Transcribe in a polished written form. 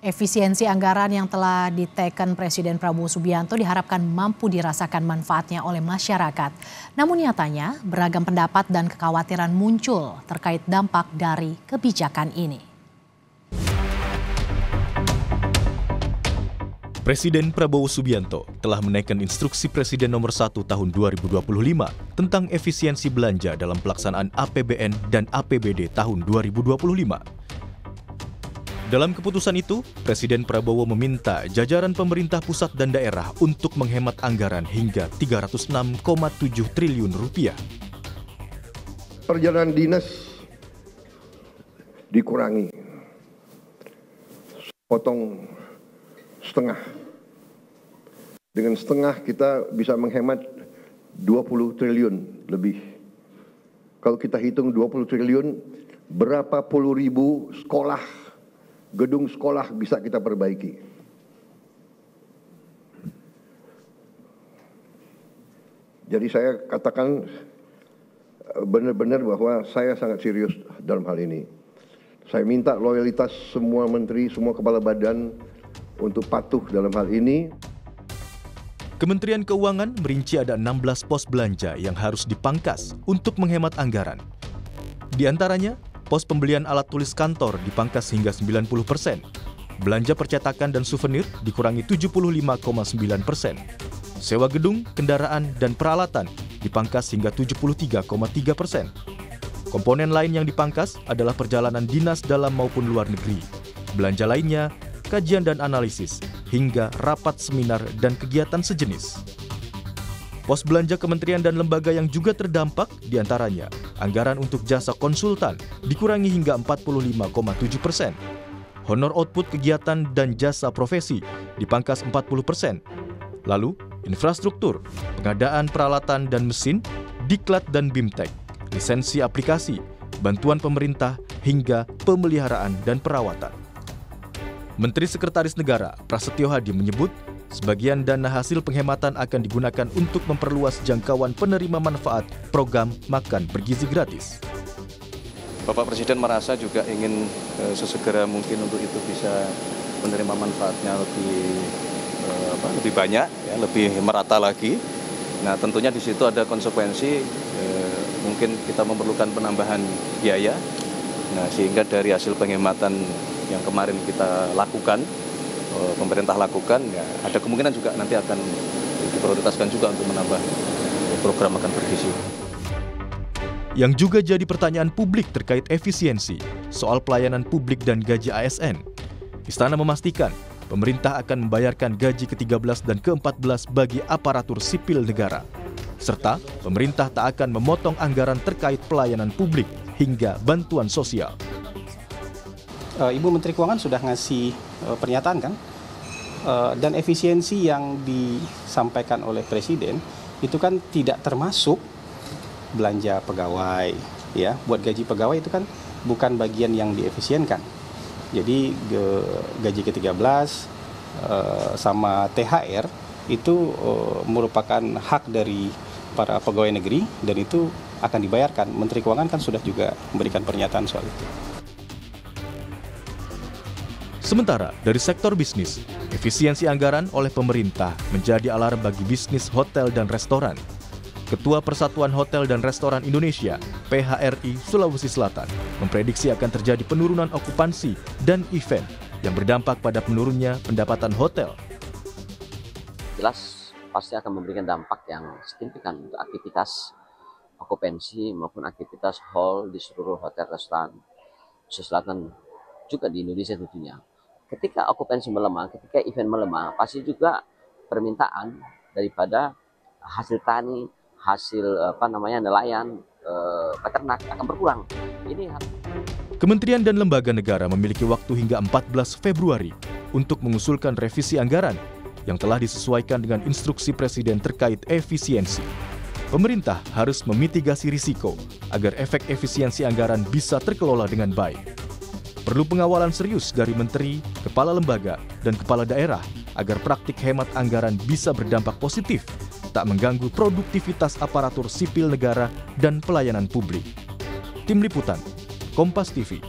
Efisiensi anggaran yang telah diteken Presiden Prabowo Subianto diharapkan mampu dirasakan manfaatnya oleh masyarakat. Namun nyatanya beragam pendapat dan kekhawatiran muncul terkait dampak dari kebijakan ini. Presiden Prabowo Subianto telah menaikkan instruksi Presiden nomor 1 tahun 2025 tentang efisiensi belanja dalam pelaksanaan APBN dan APBD tahun 2025. Dalam keputusan itu, Presiden Prabowo meminta jajaran pemerintah pusat dan daerah untuk menghemat anggaran hingga 306,7 triliun rupiah. Perjalanan dinas dikurangi, potong setengah. Dengan setengah kita bisa menghemat 20 triliun lebih. Kalau kita hitung 20 triliun, berapa puluh ribu sekolah, gedung sekolah bisa kita perbaiki. Jadi saya katakan benar-benar bahwa saya sangat serius dalam hal ini. Saya minta loyalitas semua menteri, semua kepala badan untuk patuh dalam hal ini. Kementerian Keuangan merinci ada 16 pos belanja yang harus dipangkas untuk menghemat anggaran. Di antaranya, pos pembelian alat tulis kantor dipangkas hingga 90%. Belanja percetakan dan souvenir dikurangi 75,9%. Sewa gedung, kendaraan, dan peralatan dipangkas hingga 73,3%. Komponen lain yang dipangkas adalah perjalanan dinas dalam maupun luar negeri. Belanja lainnya, kajian dan analisis, hingga rapat seminar dan kegiatan sejenis. Pos belanja kementerian dan lembaga yang juga terdampak diantaranya anggaran untuk jasa konsultan dikurangi hingga 45,7%. Honor output kegiatan dan jasa profesi dipangkas 40%. Lalu, infrastruktur, pengadaan peralatan dan mesin, diklat dan bimtek, lisensi aplikasi, bantuan pemerintah, hingga pemeliharaan dan perawatan. Menteri Sekretaris Negara Prasetyo Hadi menyebut sebagian dana hasil penghematan akan digunakan untuk memperluas jangkauan penerima manfaat program makan bergizi gratis. Bapak Presiden merasa juga ingin sesegera mungkin untuk itu bisa menerima manfaatnya lebih banyak, ya, lebih merata lagi. Nah, tentunya di situ ada konsekuensi, mungkin kita memerlukan penambahan biaya. Nah, sehingga dari hasil penghematan yang kemarin kita lakukan, pemerintah lakukan, ya, ada kemungkinan juga nanti akan diprioritaskan juga untuk menambah program makan bergizi. Yang juga jadi pertanyaan publik terkait efisiensi soal pelayanan publik dan gaji ASN. Istana memastikan pemerintah akan membayarkan gaji ke-13 dan ke-14 bagi aparatur sipil negara. Serta pemerintah tak akan memotong anggaran terkait pelayanan publik hingga bantuan sosial. Ibu Menteri Keuangan sudah ngasih pernyataan kan, dan efisiensi yang disampaikan oleh Presiden itu kan tidak termasuk belanja pegawai, ya. Buat gaji pegawai itu kan bukan bagian yang diefisienkan. Jadi gaji ke-13 sama THR itu merupakan hak dari para pegawai negeri dan itu akan dibayarkan. Menteri Keuangan kan sudah juga memberikan pernyataan soal itu. Sementara dari sektor bisnis, efisiensi anggaran oleh pemerintah menjadi alarm bagi bisnis hotel dan restoran. Ketua Persatuan Hotel dan Restoran Indonesia, PHRI Sulawesi Selatan, memprediksi akan terjadi penurunan okupansi dan event yang berdampak pada menurunnya pendapatan hotel. Jelas pasti akan memberikan dampak yang signifikan untuk aktivitas okupansi maupun aktivitas hall di seluruh hotel restoran Sulawesi Selatan, juga di Indonesia tentunya. Ketika okupansi melemah, ketika event melemah, pasti juga permintaan daripada hasil tani, hasil nelayan, peternak akan berkurang. Kementerian dan lembaga negara memiliki waktu hingga 14 Februari untuk mengusulkan revisi anggaran yang telah disesuaikan dengan instruksi Presiden terkait efisiensi. Pemerintah harus memitigasi risiko agar efek efisiensi anggaran bisa terkelola dengan baik. Perlu pengawalan serius dari menteri, kepala lembaga, dan kepala daerah agar praktik hemat anggaran bisa berdampak positif, tak mengganggu produktivitas aparatur sipil negara dan pelayanan publik. Tim Liputan, Kompas TV.